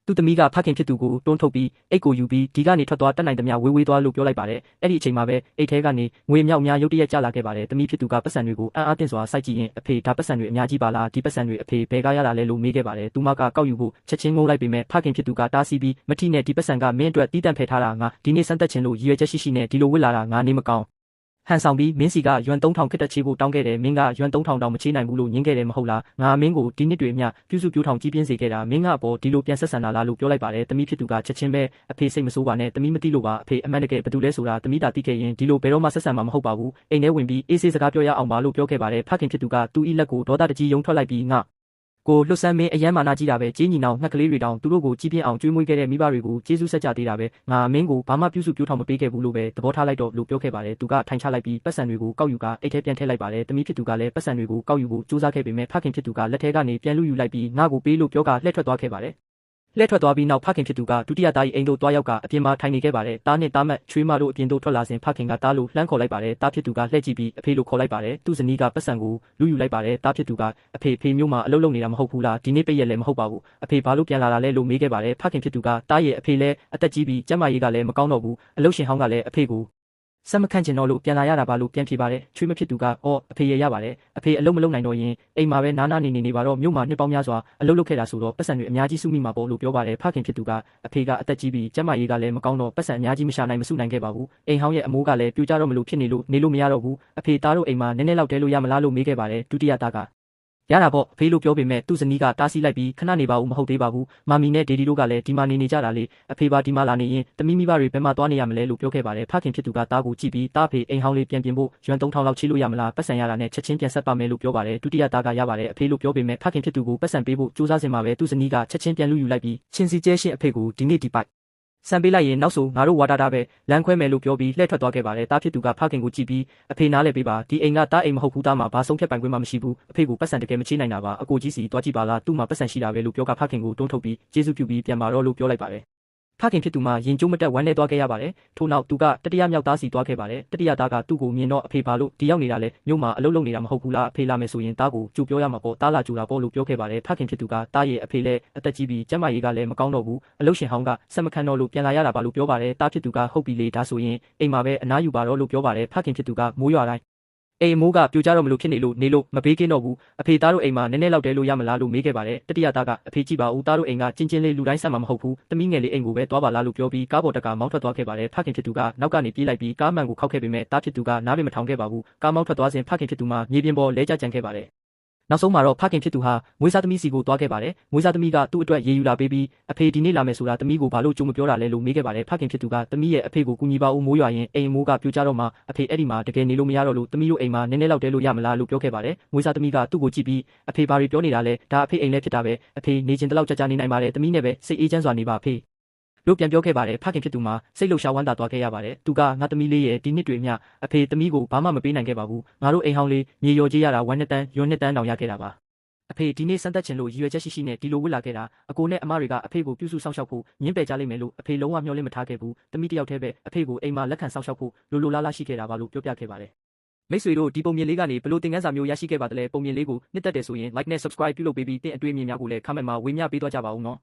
သူ့သမီးကဖခင်ဖြစ်သူကိုတွန်းထုတ်ပြီးအိတ်ကိုယူပြီးဒီကနေထွက်သွားတတ်နိုင်သမျှဝေးသွားလို့ပြောလိုက်ပါတယ်။အဲ့ဒီအချိန်မှာပဲအိတ်ထဲကနေငွေမြောက်များရုတ်တရက်ကျလာခဲ့ပါတယ်။သမီးဖြစ်သူကပတ်စံတွေကိုအံ့အားသင့်စွာစိုက်ကြည့်ရင်အဖေဒါပတ်စံတွေအများကြီးပါလားဒီပတ်စံတွေအဖေဘယ်ကရလာလဲလို့မေးခဲ့ပါတယ်။သူမကကောက်ယူဖို့ချက်ချင်းငိုးလိုက်ပေမဲ့ဖခင်ဖြစ်သူကတားဆီးပြီးမထိနဲ့ဒီပတ်စံကမင်းအတွက်တီးတန့်ဖယ်ထားတာငါဒီနေ့စမ်းသက်ခြင်းလို့ရည်ရွယ်ချက်ရှိနဲ့ဒီလိုဝစ်လာတာငါနေမကောင်းဟန်ဆောင်ပြီးမင်းစီကယွမ်3000ခက်တက်ချေဖို့တောင်းခဲ့တယ်မင်းကယွမ်3000တောင်မချေနိုင်ဘူးလို့ညင်းခဲ့တယ်မဟုတ်လားငါမင်းကိုဒီနှစ်တွေအမျှပြုစုပြောင်းထောင်ကြီးပြင်းစေခဲ့တာမင်းကအပေါ်ဒီလိုပြန်ဆက်ဆံတာလားလို့ပြောလိုက်ပါတယ်သမီးဖြစ်သူကချက်ချင်းပဲအဖေစိတ်မဆိုးပါနဲ့သမီးမသိလို့ပါအဖေအမှန်တကယ်ဘာတူလဲဆိုတာသမီးတာသိခဲ့ရင်ဒီလိုဘယ်တော့မှဆက်ဆံမှာမဟုတ်ပါဘူးအိမ်ထဲဝင်ပြီးအေးဆေးစကားပြောရအောင်ပါလို့ပြောခဲ့ပါတယ်ဖခင်ဖြစ်သူကသူ့ဤလက်ကိုဒေါသတကြီးယုံထွက်လိုက်ပြီးငါကိုလွတ်ဆန်းမင်းအယမ်းမာနာကြီးတာပဲကြေးညီနောင်ငှက်ကလေးတွေတောင်သူတို့ကိုကြီးပြင်းအောင်ကျွေးမွေးခဲ့တဲ့မိဘတွေကိုကျေးဇူးဆက်ကြသေးတာပဲငါမင်းကိုဘာမှပြုစုပြောင်းထောင်မပေးခဲ့ဘူးလို့ပဲသဘောထားလိုက်တော့လို့ပြောခဲ့ပါတယ်သူကထိုင်ချလိုက်ပြီးပတ်စံတွေကိုကောက်ယူကအိတ်ထဲပြန်ထည့်လိုက်ပါတယ်တမီးဖြစ်သူကလည်းပတ်စံတွေကိုကောက်ယူဖို့စူးစမ်းခဲ့ပေမဲ့ဖခင်ဖြစ်သူကလက်ထဲကနေပြန်လူယူလိုက်ပြီးငါ့ကိုပေးလို့ပြောကလှည့်ထွက်သွားခဲ့ပါတယ်လှည့်ထွက်သွားပြီးနောက်ဖခင်ဖြစ်သူကဒုတိယသား၏အိမ်သို့တွားရောက်ကအပြင်မှာထိုင်နေခဲ့ပါတယ်။တားနဲ့တားမတ်ချွေးမတို့အပြင်သို့ထွက်လာစဉ်ဖခင်ကတားလို့လှမ်းခေါ်လိုက်ပါတယ်။တားဖြစ်သူကလှည့်ကြည့်ပြီးအဖေလို့ခေါ်လိုက်ပါတယ်။သူ့ဇနီးကပတ်စံကိုလူယူလိုက်ပါတယ်။တားဖြစ်သူကအဖေမျိုးမှာအလုပ်လုပ်နေတာမဟုတ်ဘူးလားဒီနေ့ပိတ်ရက်လည်းမဟုတ်ပါဘူး။အဖေဘာလို့ပြန်လာတာလဲလို့မေးခဲ့ပါတယ်။ဖခင်ဖြစ်သူကတားရဲ့အဖေလည်းအသက်ကြီးပြီးကျန်းမာရေးကလည်းမကောင်းတော့ဘူး။အလုပ်ရှင်ဟောင်းကလည်းအဖေကိုစမခန့်ကျင်တော့လို့ပြန်လာရတာပါလို့ပြန်ဖြေပါတယ်ချွေးမဖြစ်သူကအော်အဖေရပါတယ်အဖေအလုံးမလုံးနိုင်တော့ရင်အိမ်မှာပဲနားနေပါတော့မြို့မှာနှစ်ပေါင်းများစွာအလုပ်လုပ်ခဲ့တာဆိုတော့ပတ်စံတွေအများကြီးစုမိမှာပေါ့လို့ပြောပါတယ်ဖခင်ဖြစ်သူကအဖေကအသက်ကြီးပြီးကျန်းမာရေးကလည်းမကောင်းတော့ပတ်စံအများကြီးမရှာနိုင်မစုနိုင်ခဲ့ပါဘူးအိမ်ဟောင်းရဲ့အမိုးကလည်းပြိုကျတော့မလို့ဖြစ်နေလို့မရတော့ဘူးအဖေသားတို့အိမ်မှာနည်းနည်းလောက်တဲလို့ရမလားလို့မေးခဲ့ပါတယ်ဒုတိယသားကရတာပေါ့အဖေလို့ပြောပေမဲ့သူ့ဇနီးကတားဆီးလိုက်ပြီးခဏနေပါဦးမဟုတ်သေးပါဘူးမာမီနဲ့ဒေဒီတို့ကလည်းဒီမှာနေကြတာလေအဖေပါဒီမှာလာနေရင်တမီးမိဘတွေဘယ်မှာသွားနေရမလဲလို့ပြောခဲ့ပါတယ်ဖခင်ဖြစ်သူကတားကိုကြည့်ပြီးတားဖေအိမ်ဟောင်းလေးပြန်ပြင်ဖို့ယွမ်3000လောက်ချေးလို့ရမလားပတ်စံရတာနဲ့ချက်ချင်းပြန်ဆက်ပါမယ်လို့ပြောပါတယ်ဒုတိယသားကရပါတယ်အဖေလို့ပြောပေမဲ့ဖခင်ဖြစ်သူကိုပတ်စံပေးဖို့စူးစမ်းစင်မှာပဲသူ့ဇနီးကချက်ချင်းပြန်လူယူလိုက်ပြီးချင်းစီကျဲရှင်းအဖေကိုဒီနေ့ဒီပိုက်စံပေးလိုက်ရင်နောက်ဆိုငါတို့ဝါတာတာပဲလမ်းခွဲမယ်လို့ပြောပြီးလှည့်ထွက်သွားခဲ့ပါတယ်တားဖြစ်သူကဖခင်ကိုကြည့်ပြီးအဖေနားလဲပေးပါဒီအိမ်ကတားအိမ်မဟုတ်ဘူးတားမှာဘာဆုံးဖြတ်ပိုင်ခွင့်မှမရှိဘူးအဖေကိုပတ်စံတကယ်မချေးနိုင်တာပါအကိုကြီးစီတွားကြည့်ပါလားသူ့မှာပတ်စံရှိတာပဲလို့ပြောကဖခင်ကိုတွန်းထုတ်ပြီးကျေးဇူးပြုပြီးပြန်ပါတော့လို့ပြောလိုက်ပါတယ်ဖခင်ဖြစ်သူမှရင်ကျိုးမတက်ဝမ်းနဲ့သွားခဲ့ရပါတယ်ထို့နောက်သူကတတိယမြောက်သားစီသွားခဲ့ပါတယ်တတိယသားကသူ့ကိုမြင်တော့အဖေပါလို့ဒီရောက်နေတာလဲမြို့မှာအလုပ်လုပ်နေတာမဟုတ်ဘူးလားအဖေလာမယ်ဆိုရင်သားကိုကြိုပြောရမှာပေါ့သားလာကြိုတာပေါ့လို့ပြောခဲ့ပါတယ်ဖခင်ဖြစ်သူကသားရဲ့အဖေလဲအသက်ကြီးပြီးကျန်းမာရေးကလည်းမကောင်းတော့ဘူးအလုပ်ရှင်ဟောင်းကဆက်မခံတော့လို့ပြန်လာရတာပါလို့ပြောပါတယ်သားဖြစ်သူကဟုတ်ပြီလေဒါဆိုရင်အိမ်မှာပဲအနားယူပါတော့လို့ပြောပါတယ်ဖခင်ဖြစ်သူကမိုးရွာတိုင်းအိမ်မိုးကပြိုကျတော့မလို့ဖြစ်နေလို့မပေးကင်းတော့ဘူးအဖေသားတို့အိမ်မှာနည်းနည်းလောက်တဲလို့ရမလားလို့မေးခဲ့ပါတယ်တတိယသားကအဖေကြည့်ပါဦးသားတို့အိမ်ကချင်းလေးလူတိုင်းဆက်မှာမဟုတ်ဘူးသမီးငယ်လေးအိမ်ကိုပဲသွားပါလားလို့ပြောပြီးကားပေါ်တက်ကမောင်းထွက်သွားခဲ့ပါတယ်ဖခင်ဖြစ်သူကနောက်ကနေပြေးလိုက်ပြီးကားမှန်ကိုခောက်ခဲ့ပေမဲ့သားဖြစ်သူကနားပင်မထောင်ခဲ့ပါဘူးကားမောင်းထွက်သွားစဉ်ဖခင်ဖြစ်သူမှမြေပြင်ပေါ်လဲကျကြံခဲ့ပါတယ်နောက်ဆုံးမှာတော့ဖခင်ဖြစ်သူဟာမွေးစားသမီးစီကိုသွားခဲ့ပါတယ်မွေးစားသမီးကသူ့အတွက်ရေယူလာပေးပြီးအဖေဒီနေ့လာမယ်ဆိုတာသမီးကိုဘာလို့ကြိုးမပြောတာလဲလို့မေးခဲ့ပါတယ်ဖခင်ဖြစ်သူကသမီးရဲ့အဖေကိုကူညီပါဦးမိုးရွာရင်အိမ်မိုးကပြိုကျတော့မှအဖေအဲ့ဒီမှာတကယ်နေလို့မရတော့လို့သမီးတို့အိမ်မှာနည်းနည်းလောက်တဲလို့ရမလားလို့ပြောခဲ့ပါတယ်မွေးစားသမီးကသူ့ကိုကြည့်ပြီးအဖေဘာတွေပြောနေတာလဲဒါအဖေအိမ်လဲဖြစ်တာပဲအဖေနေချင်းတလောက်ကြာနေနိုင်ပါတယ်သမီးနဲ့ပဲစိတ်အေးချမ်းစွာနေပါဖေလို့ပြန်ပြောခဲ့ပါတယ်ဖခင်ဖြစ်သူမှာစိတ်လှုပ်ရှားဝမ်းသာသွားခဲ့ရပါတယ်သူကငါသမီးလေးရဲ့ဒီနှစ်တွေမြအဖေသမီးကိုဘာမှမပေးနိုင်ခဲ့ပါဘူးငါတို့အိမ်ဟောင်းလေးမြေရော်ကြီးရတာ1နှစ်တန်းရွနှစ်တန်းတောင်ရခဲ့တာပါအဖေဒီနေ့စမ်းသပ်ခြင်းလို့ရည်ရွယ်ချက်ရှိနဲ့ဒီလိုဝစ်လာခဲ့တာအကိုနဲ့အမတွေကအဖေကိုပြုစုစောင့်ရှောက်ဖို့ညှင်းပယ်ကြလိမ့်မယ်လို့အဖေလုံးဝမျှော်လင့်မထားခဲ့ဘူးတမိတယောက်တည်းပဲအဖေကိုအိမ်မှာလက်ခံစောင့်ရှောက်ဖို့လိုလားလားရှိခဲ့တာပါလို့ပြောပြခဲ့ပါတယ်မိတ်ဆွေတို့ဒီပုံမြင်လေးကနေဘလို့သင်ခန်းစာမျိုးရရှိခဲ့ပါသလဲပုံမြင်လေးကိုနှစ်သက်တယ်ဆိုရင် like နဲ့ subscribe ပြုလုပ်ပေးပြီးသင်အတွေ့အမြင်များကိုလည်း comment မှာဝေမျှပေးသွားကြပါဦးနော်